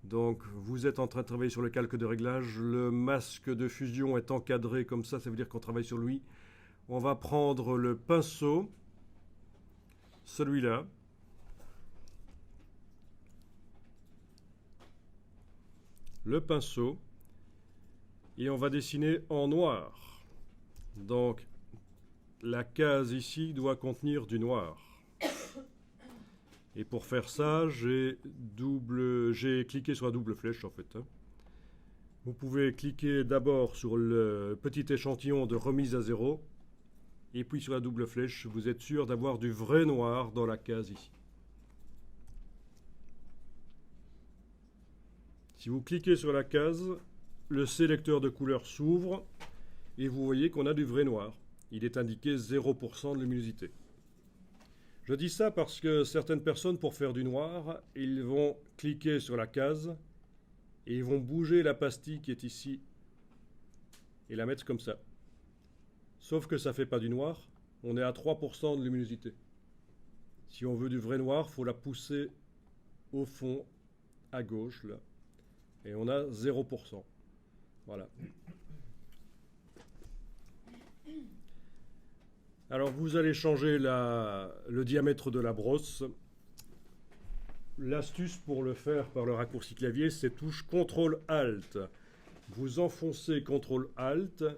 S1: Donc, vous êtes en train de travailler sur le calque de réglage. Le masque de fusion est encadré comme ça veut dire qu'on travaille sur lui. On va prendre le pinceau, celui-là. Le pinceau. Et on va dessiner en noir. Donc, la case ici doit contenir du noir. Et pour faire ça, j'ai cliqué sur la double flèche en fait. Vous pouvez cliquer d'abord sur le petit échantillon de remise à zéro. Et puis sur la double flèche, vous êtes sûr d'avoir du vrai noir dans la case ici. Si vous cliquez sur la case, le sélecteur de couleurs s'ouvre et vous voyez qu'on a du vrai noir. Il est indiqué 0% de luminosité. Je dis ça parce que certaines personnes, pour faire du noir, ils vont cliquer sur la case et ils vont bouger la pastille qui est ici et la mettre comme ça. Sauf que ça ne fait pas du noir, on est à 3% de luminosité. Si on veut du vrai noir, il faut la pousser au fond, à gauche, là. Et on a 0%. Voilà. Alors vous allez changer le diamètre de la brosse. L'astuce pour le faire par le raccourci clavier, c'est touche CTRL-ALT. Vous enfoncez CTRL-ALT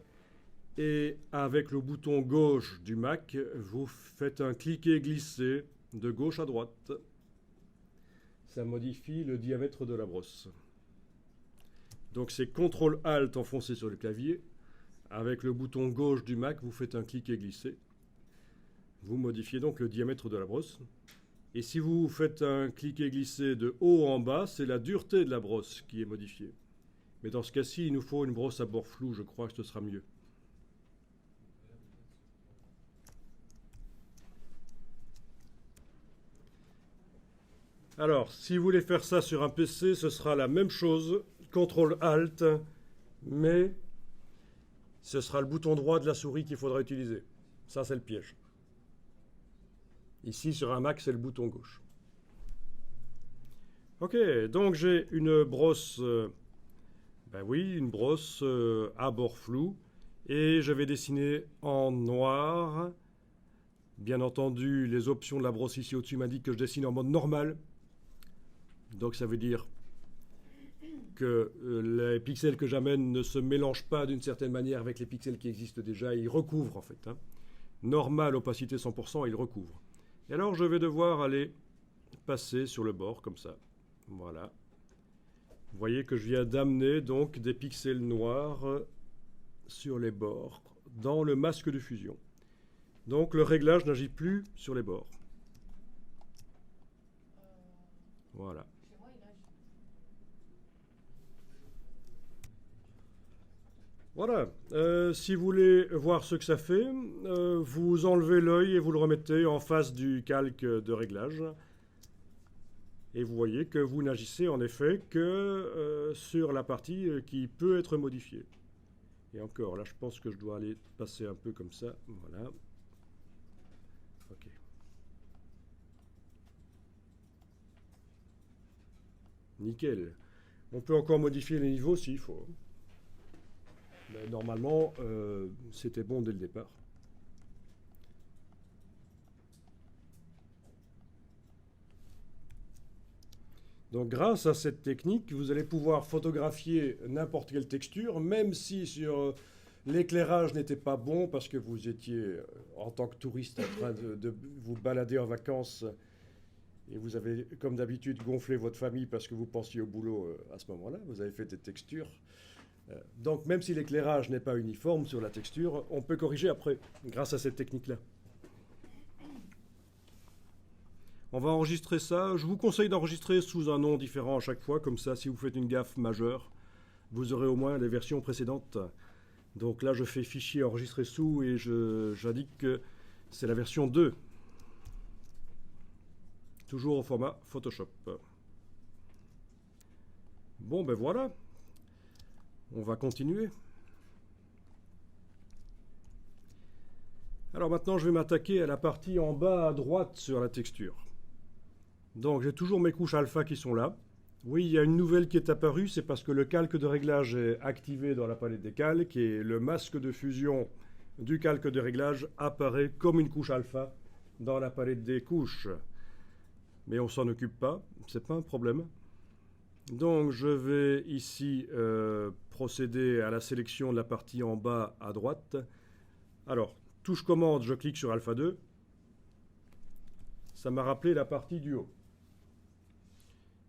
S1: et avec le bouton gauche du Mac, vous faites un cliquer-glisser de gauche à droite. Ça modifie le diamètre de la brosse. Donc c'est CTRL-ALT enfoncé sur le clavier. Avec le bouton gauche du Mac, vous faites un cliquer-glisser. Vous modifiez donc le diamètre de la brosse. Et si vous faites un cliquer-glisser de haut en bas, c'est la dureté de la brosse qui est modifiée. Mais dans ce cas-ci, il nous faut une brosse à bord flou, je crois que ce sera mieux. Alors, si vous voulez faire ça sur un PC, ce sera la même chose, CTRL-ALT, mais ce sera le bouton droit de la souris qu'il faudra utiliser. Ça, c'est le piège. Ici, sur un Mac, c'est le bouton gauche. Ok, donc j'ai une brosse, une brosse à bord flou, et je vais dessiner en noir. Bien entendu, les options de la brosse ici au-dessus m'indiquent que je dessine en mode normal. Donc ça veut dire que les pixels que j'amène ne se mélangent pas d'une certaine manière avec les pixels qui existent déjà, ils recouvrent en fait. Normal, opacité 100%, ils recouvrent. Et alors je vais devoir aller passer sur le bord comme ça. Voilà. Vous voyez que je viens d'amener donc des pixels noirs sur les bords dans le masque de fusion. Donc le réglage n'agit plus sur les bords. Voilà.
S2: Chez moi, il agit.
S1: Voilà. Si vous voulez voir ce que ça fait, vous enlevez l'œil et vous le remettez en face du calque de réglage. Et vous voyez que vous n'agissez en effet que sur la partie qui peut être modifiée. Et encore, là je pense que je dois aller passer un peu comme ça. Voilà. Ok. Nickel. On peut encore modifier les niveaux s'il faut. Mais normalement, c'était bon dès le départ. Donc grâce à cette technique, vous allez pouvoir photographier n'importe quelle texture, même si sur l'éclairage n'était pas bon parce que vous étiez en tant que touriste en train de vous balader en vacances et vous avez comme d'habitude gonflé votre famille parce que vous pensiez au boulot à ce moment-là, vous avez fait des textures. Donc même si l'éclairage n'est pas uniforme sur la texture, on peut corriger après grâce à cette technique-là. On va enregistrer ça. Je vous conseille d'enregistrer sous un nom différent à chaque fois. Comme ça, si vous faites une gaffe majeure, vous aurez au moins les versions précédentes. Donc là, je fais fichier enregistré sous et j'indique que c'est la version 2. Toujours au format Photoshop. Bon, ben voilà. On va continuer. Alors maintenant, je vais m'attaquer à la partie en bas à droite sur la texture. Donc j'ai toujours mes couches alpha qui sont là. Oui, il y a une nouvelle qui est apparue, c'est parce que le calque de réglage est activé dans la palette des calques et le masque de fusion du calque de réglage apparaît comme une couche alpha dans la palette des couches. Mais on s'en occupe pas, c'est pas un problème. Donc je vais ici procéder à la sélection de la partie en bas à droite. Alors, touche commande, je clique sur alpha 2. Ça m'a rappelé la partie du haut.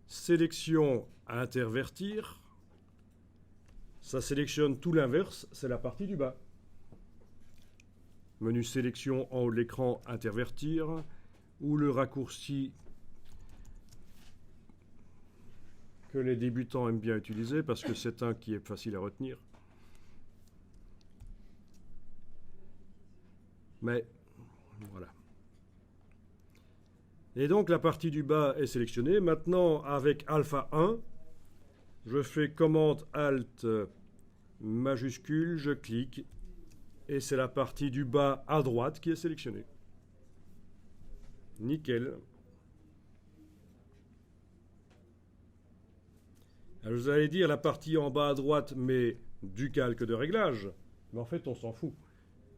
S1: Sélection à intervertir. Ça sélectionne tout l'inverse, c'est la partie du bas. Menu sélection en haut de l'écran, intervertir, ou le raccourci que les débutants aiment bien utiliser parce que c'est un qui est facile à retenir. Mais voilà. Et donc la partie du bas est sélectionnée. Maintenant, avec alpha 1, je fais commande Alt majuscule, je clique, et c'est la partie du bas à droite qui est sélectionnée. Nickel. Alors vous allez dire la partie en bas à droite, mais du calque de réglage. Mais en fait, on s'en fout.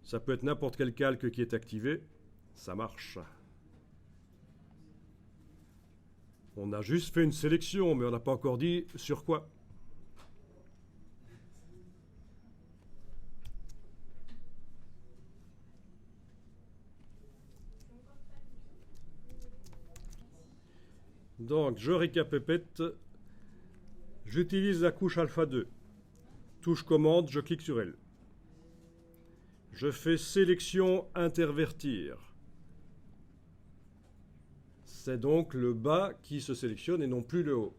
S1: Ça peut être n'importe quel calque qui est activé. Ça marche. On a juste fait une sélection, mais on n'a pas encore dit sur quoi. Donc, je récapépète. J'utilise la couche alpha 2. Touche commande, je clique sur elle. Je fais sélection intervertir. C'est donc le bas qui se sélectionne et non plus le haut.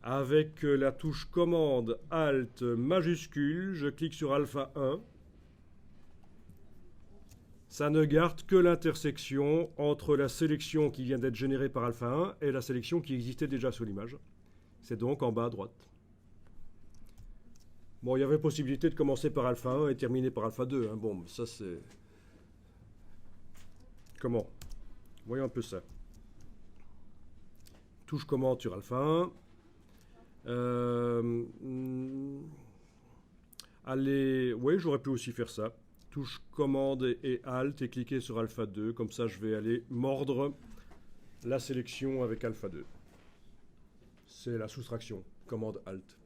S1: Avec la touche commande Alt majuscule, je clique sur alpha 1. Ça ne garde que l'intersection entre la sélection qui vient d'être générée par alpha 1 et la sélection qui existait déjà sur l'image. C'est donc en bas à droite. Bon, il y avait possibilité de commencer par alpha 1 et terminer par alpha 2. Hein. Bon, ça c'est... Comment? Voyons un peu ça. Touche commande sur alpha 1. Allez, oui, j'aurais pu aussi faire ça. Touche commande et Alt et cliquer sur alpha 2. Comme ça, je vais aller mordre la sélection avec alpha 2. C'est la soustraction. Commande Alt.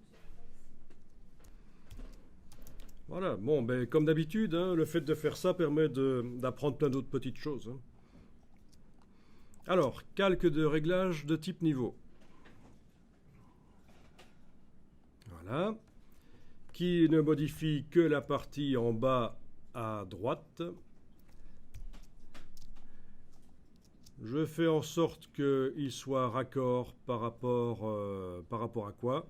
S1: Voilà. Bon, ben, comme d'habitude, hein, le fait de faire ça permet d'apprendre plein d'autres petites choses. Hein. Alors, calque de réglage de type niveau. Voilà. Qui ne modifie que la partie en bas à droite. Je fais en sorte qu'il soit raccord par rapport à quoi?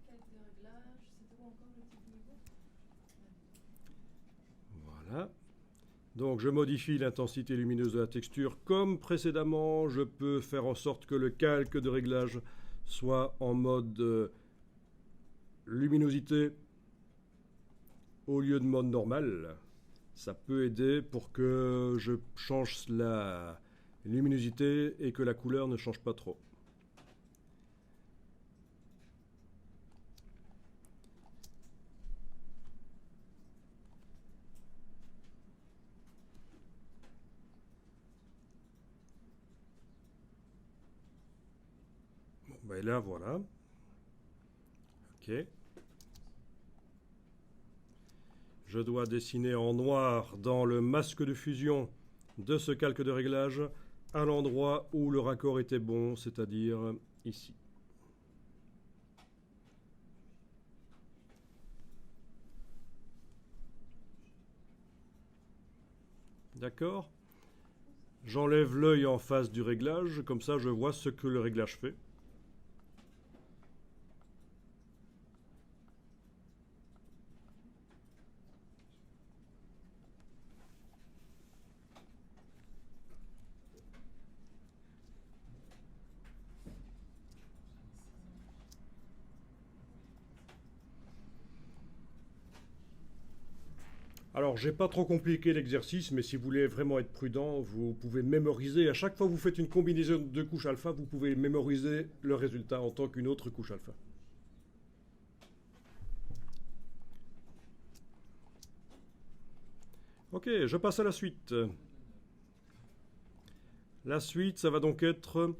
S2: Calque de réglage, c'était où encore le type niveau?
S1: Voilà. Donc je modifie l'intensité lumineuse de la texture. Comme précédemment, je peux faire en sorte que le calque de réglage soit en mode luminosité au lieu de mode normal. Ça peut aider pour que je change la luminosité et que la couleur ne change pas trop. Bon, ben là, voilà. Ok. Je dois dessiner en noir dans le masque de fusion de ce calque de réglage à l'endroit où le raccord était bon, c'est-à-dire ici. D'accord? J'enlève l'œil en face du réglage, comme ça je vois ce que le réglage fait. Alors, j'ai pas trop compliqué l'exercice, mais si vous voulez vraiment être prudent, vous pouvez mémoriser. À chaque fois que vous faites une combinaison de couches alpha, vous pouvez mémoriser le résultat en tant qu'une autre couche alpha. Ok, je passe à la suite. La suite, ça va donc être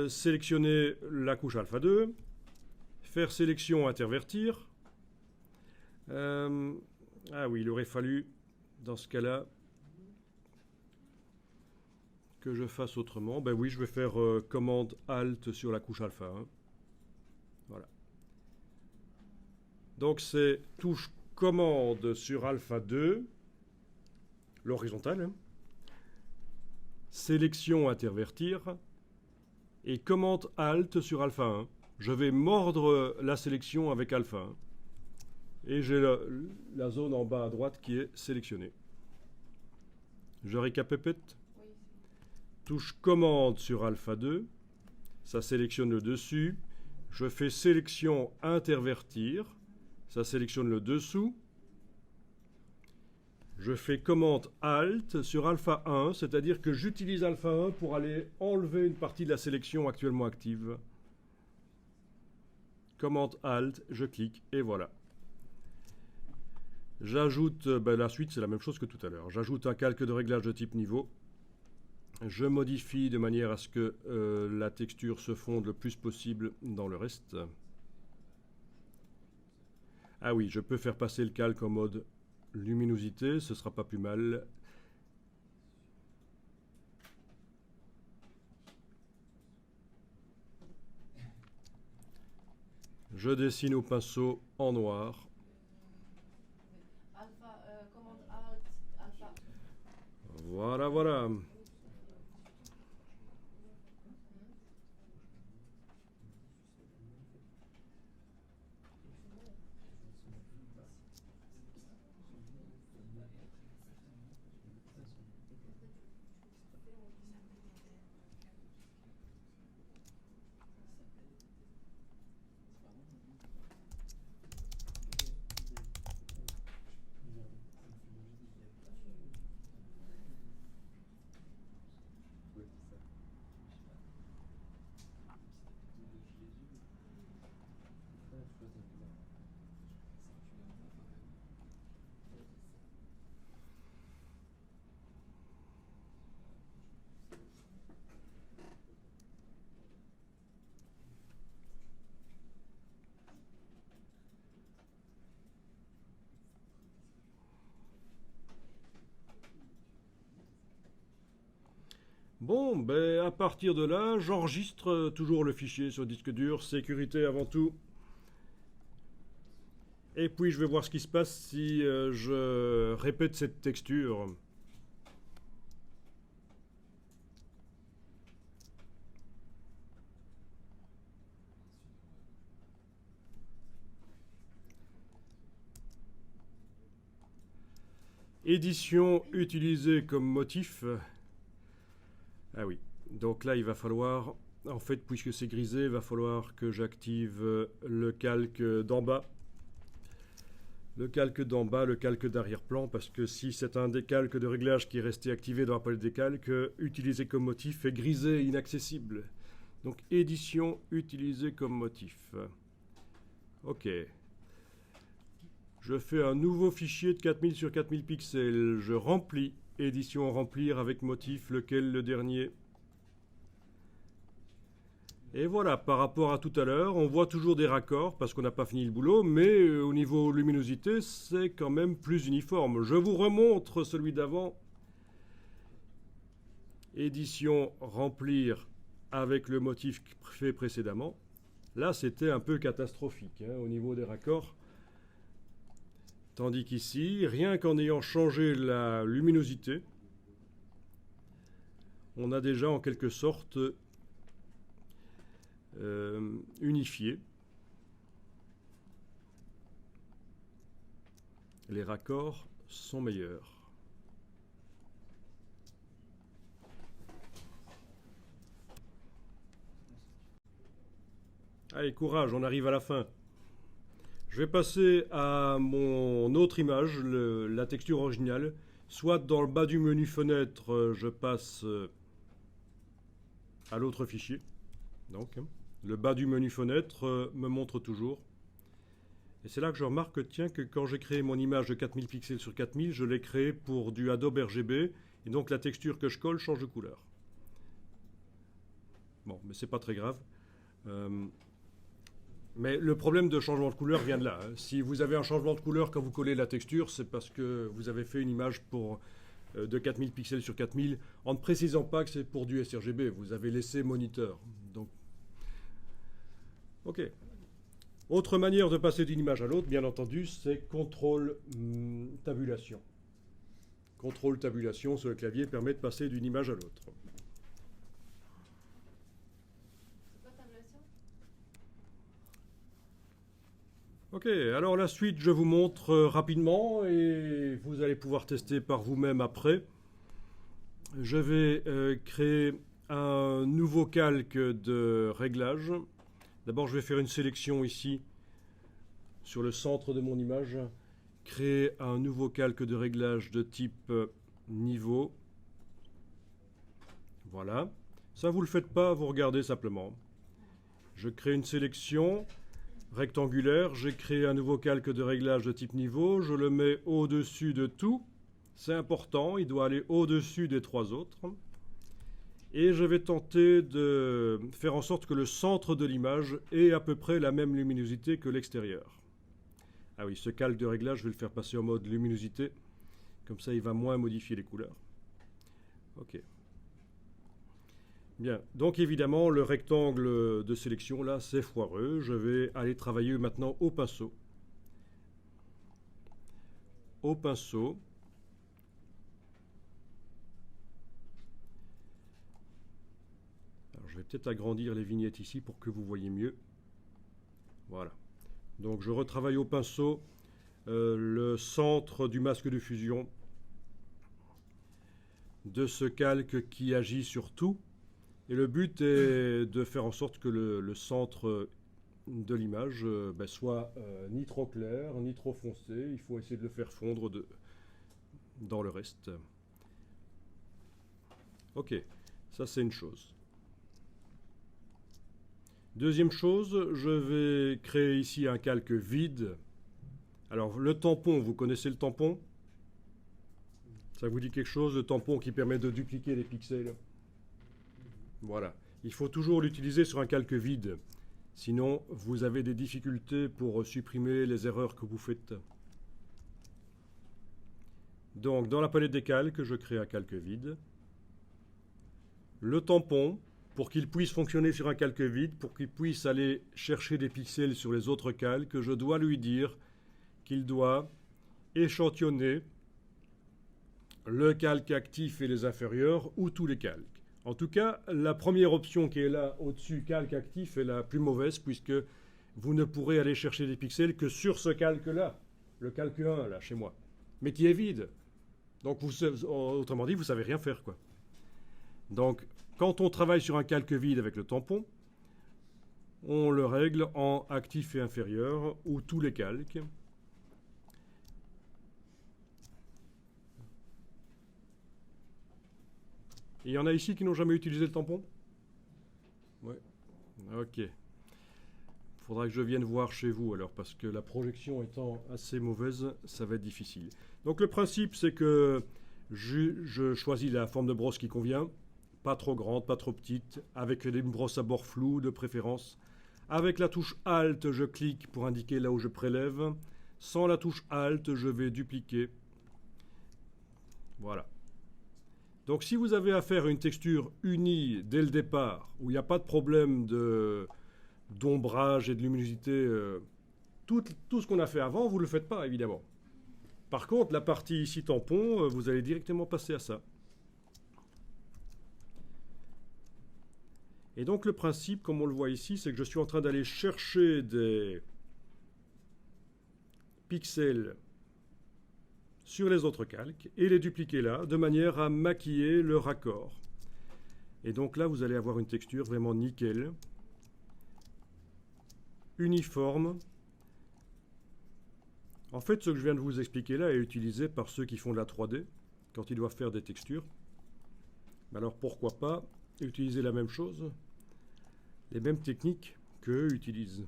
S1: sélectionner la couche alpha 2, faire sélection intervertir. Ah oui, il aurait fallu, dans ce cas-là, que je fasse autrement. Ben oui, je vais faire commande Alt sur la couche alpha 1. Voilà. Donc c'est touche commande sur alpha 2, l'horizontale. Hein. Sélection intervertir. et commande Alt sur alpha 1. Je vais mordre la sélection avec alpha 1. Et j'ai la zone en bas à droite qui est sélectionnée. Je récapépète.
S2: Oui.
S1: Touche commande sur alpha 2. Ça sélectionne le dessus. Je fais sélection intervertir. Ça sélectionne le dessous. Je fais commande Alt sur alpha 1, c'est-à-dire que j'utilise alpha 1 pour aller enlever une partie de la sélection actuellement active. Commande Alt, je clique et voilà. J'ajoute, la suite c'est la même chose que tout à l'heure. J'ajoute un calque de réglage de type niveau. Je modifie de manière à ce que la texture se fonde le plus possible dans le reste. Ah oui, je peux faire passer le calque en mode luminosité, ce sera pas plus mal. Je dessine au pinceau en noir.
S2: Alpha, commande Alt, alpha.
S1: Voilà, voilà. Bon, à partir de là, j'enregistre toujours le fichier sur disque dur, sécurité avant tout. Et puis je vais voir ce qui se passe si je répète cette texture. Édition utilisée comme motif. Ah oui, donc là il va falloir, en fait puisque c'est grisé, il va falloir que j'active le calque d'en bas. Le calque d'en bas, le calque d'arrière-plan, parce que si c'est un des calques de réglage qui est resté activé dans la palette des calques, utilisé comme motif est grisé, inaccessible. Donc édition utilisée comme motif. Ok. Je fais un nouveau fichier de 4000 sur 4000 pixels. Je remplis. Édition remplir avec motif, lequel le dernier. Et voilà, par rapport à tout à l'heure, on voit toujours des raccords parce qu'on n'a pas fini le boulot, mais au niveau luminosité, c'est quand même plus uniforme. Je vous remontre celui d'avant. Édition remplir avec le motif fait précédemment. Là, c'était un peu catastrophique au niveau des raccords. Tandis qu'ici, rien qu'en ayant changé la luminosité, on a déjà en quelque sorte unifié les raccords sont meilleurs. Allez, courage, on arrive à la fin. Je vais passer à mon autre image, la texture originale. Soit dans le bas du menu fenêtre, je passe à l'autre fichier. Donc, le bas du menu fenêtre me montre toujours. Et c'est là que je remarque, tiens, que quand j'ai créé mon image de 4000 pixels sur 4000, je l'ai créée pour du Adobe RGB. Et donc la texture que je colle change de couleur. Bon, mais c'est pas très grave. Mais le problème de changement de couleur vient de là. Si vous avez un changement de couleur quand vous collez la texture, c'est parce que vous avez fait une image de 4000 pixels sur 4000 en ne précisant pas que c'est pour du sRGB. Vous avez laissé moniteur. Donc, ok. Autre manière de passer d'une image à l'autre, bien entendu, c'est contrôle tabulation. Contrôle tabulation sur le clavier permet de passer d'une image à l'autre. Ok, alors la suite, je vous montre rapidement et vous allez pouvoir tester par vous-même après. Je vais créer un nouveau calque de réglage. D'abord, je vais faire une sélection ici sur le centre de mon image. Créer un nouveau calque de réglage de type niveau. Voilà. Ça, vous ne le faites pas, vous regardez simplement. Je crée une sélection rectangulaire. J'ai créé un nouveau calque de réglage de type niveau. Je le mets au-dessus de tout. C'est important, il doit aller au-dessus des trois autres. Et je vais tenter de faire en sorte que le centre de l'image ait à peu près la même luminosité que l'extérieur. Ah oui, ce calque de réglage, je vais le faire passer en mode luminosité. Comme ça, il va moins modifier les couleurs. Ok. Bien, donc évidemment, le rectangle de sélection, là, c'est foireux. Je vais aller travailler maintenant au pinceau. Au pinceau. Alors, je vais peut-être agrandir les vignettes ici pour que vous voyez mieux. Voilà. Donc, je retravaille au pinceau le centre du masque de fusion de ce calque qui agit sur tout. Et le but est de faire en sorte que le centre de l'image soit ni trop clair, ni trop foncé. Il faut essayer de le faire fondre dans le reste. Ok, ça c'est une chose. Deuxième chose, je vais créer ici un calque vide. Alors le tampon, vous connaissez le tampon? Ça vous dit quelque chose, le tampon qui permet de dupliquer les pixels? Voilà. Il faut toujours l'utiliser sur un calque vide. Sinon, vous avez des difficultés pour supprimer les erreurs que vous faites. Donc, dans la palette des calques, je crée un calque vide. Le tampon, pour qu'il puisse fonctionner sur un calque vide, pour qu'il puisse aller chercher des pixels sur les autres calques, je dois lui dire qu'il doit échantillonner le calque actif et les inférieurs ou tous les calques. En tout cas, la première option qui est là au-dessus, calque actif, est la plus mauvaise puisque vous ne pourrez aller chercher des pixels que sur ce calque-là, le calque 1, là, chez moi, mais qui est vide. Donc, autrement dit, vous ne savez rien faire, quoi. Donc, quand on travaille sur un calque vide avec le tampon, on le règle en actif et inférieur ou tous les calques. Il y en a ici qui n'ont jamais utilisé le tampon? Oui. Ok. Il faudra que je vienne voir chez vous alors, parce que la projection étant assez mauvaise, ça va être difficile. Donc le principe, c'est que je choisis la forme de brosse qui convient, pas trop grande, pas trop petite, avec une brosse à bord flou de préférence. Avec la touche Alt, je clique pour indiquer là où je prélève. Sans la touche Alt, je vais dupliquer. Voilà. Donc si vous avez à faire une texture unie dès le départ, où il n'y a pas de problème d'ombrage et de luminosité, tout ce qu'on a fait avant, vous ne le faites pas, évidemment. Par contre, la partie ici tampon, vous allez directement passer à ça. Et donc le principe, comme on le voit ici, c'est que je suis en train d'aller chercher des pixels sur les autres calques et les dupliquer là, de manière à maquiller le raccord. Et donc là, vous allez avoir une texture vraiment nickel, uniforme. En fait, ce que je viens de vous expliquer là est utilisé par ceux qui font de la 3D, quand ils doivent faire des textures. Alors pourquoi pas utiliser la même chose, les mêmes techniques qu'eux utilisent.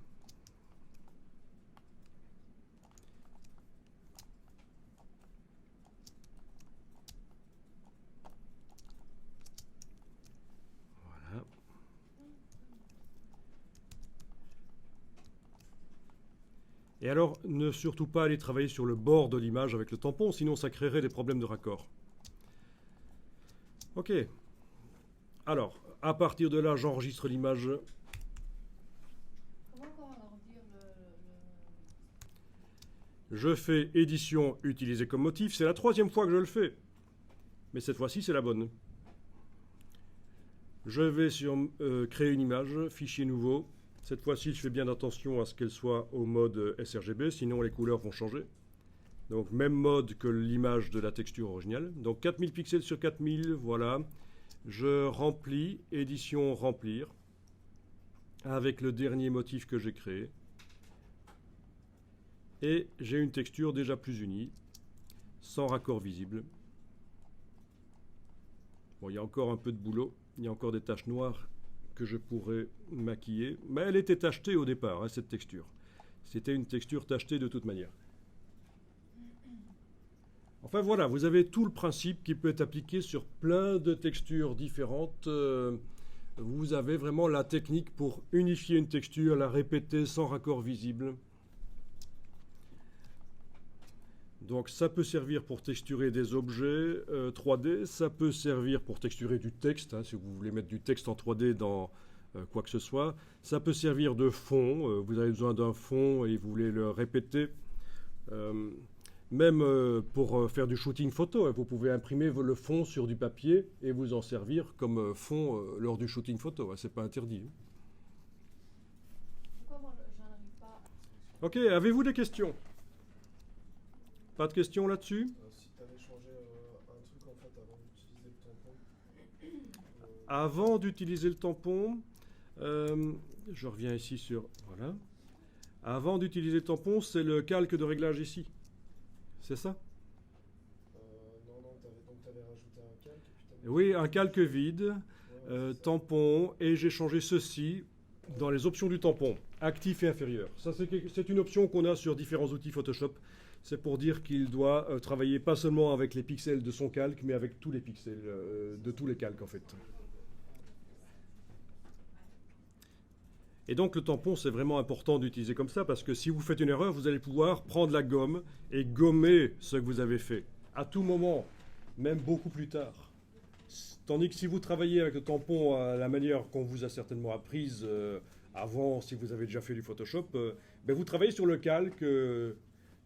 S1: Et alors, ne surtout pas aller travailler sur le bord de l'image avec le tampon, sinon ça créerait des problèmes de raccord. Ok. Alors, à partir de là, j'enregistre l'image.
S2: Comment encore agrandir
S1: Je fais édition, utiliser comme motif. C'est la 3e fois que je le fais. Mais cette fois-ci, c'est la bonne. Je vais sur créer une image, fichier nouveau, Cette fois-ci, je fais bien attention à ce qu'elle soit au mode sRGB, sinon les couleurs vont changer. Donc même mode que l'image de la texture originale. Donc 4000 pixels sur 4000, voilà. Je remplis, édition remplir, avec le dernier motif que j'ai créé. Et j'ai une texture déjà plus unie, sans raccord visible. Bon, il y a encore un peu de boulot, il y a encore des taches noires que je pourrais maquiller. Mais elle était tachetée au départ, hein, cette texture. C'était une texture tachetée de toute manière. Enfin voilà, vous avez tout le principe qui peut être appliqué sur plein de textures différentes. Vous avez vraiment la technique pour unifier une texture, la répéter sans raccord visible. Donc ça peut servir pour texturer des objets 3D, ça peut servir pour texturer du texte, hein, si vous voulez mettre du texte en 3D dans quoi que ce soit. Ça peut servir de fond, vous avez besoin d'un fond et vous voulez le répéter. Même pour faire du shooting photo, hein, vous pouvez imprimer le fond sur du papier et vous en servir comme fond lors du shooting photo, hein, c'est pas interdit.
S2: Pourquoi moi je n'arrive pas à...
S1: Ok, avez-vous des questions? Pas de questions là-dessus?
S4: Si tu avais changé un truc en fait avant d'utiliser le tampon.
S1: Avant d'utiliser le tampon, je reviens ici sur... Voilà. Avant d'utiliser le tampon, c'est le calque de réglage ici. C'est ça?
S4: Non, donc tu avais rajouté un calque. Et puis
S1: Oui, un calque vide,
S4: ouais, c'est ça.
S1: tampon, et j'ai changé ceci dans les options du tampon, actif et inférieur. Ça, c'est une option qu'on a sur différents outils Photoshop. C'est pour dire qu'il doit travailler pas seulement avec les pixels de son calque, mais avec tous les pixels de tous les calques en fait. Et donc le tampon, c'est vraiment important d'utiliser comme ça, parce que si vous faites une erreur, vous allez pouvoir prendre la gomme et gommer ce que vous avez fait, à tout moment, même beaucoup plus tard. Tandis que si vous travaillez avec le tampon à la manière qu'on vous a certainement apprise avant, si vous avez déjà fait du Photoshop, ben vous travaillez sur le calque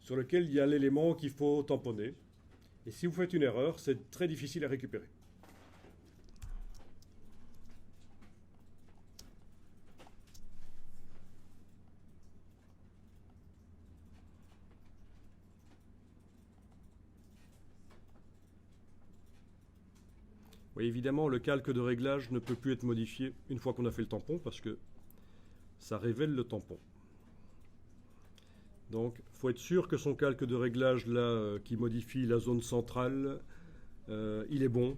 S1: sur lequel il y a l'élément qu'il faut tamponner. Et si vous faites une erreur, c'est très difficile à récupérer. Oui, évidemment, le calque de réglage ne peut plus être modifié une fois qu'on a fait le tampon, parce que ça révèle le tampon. Donc, il faut être sûr que son calque de réglage là, qui modifie la zone centrale, il est bon.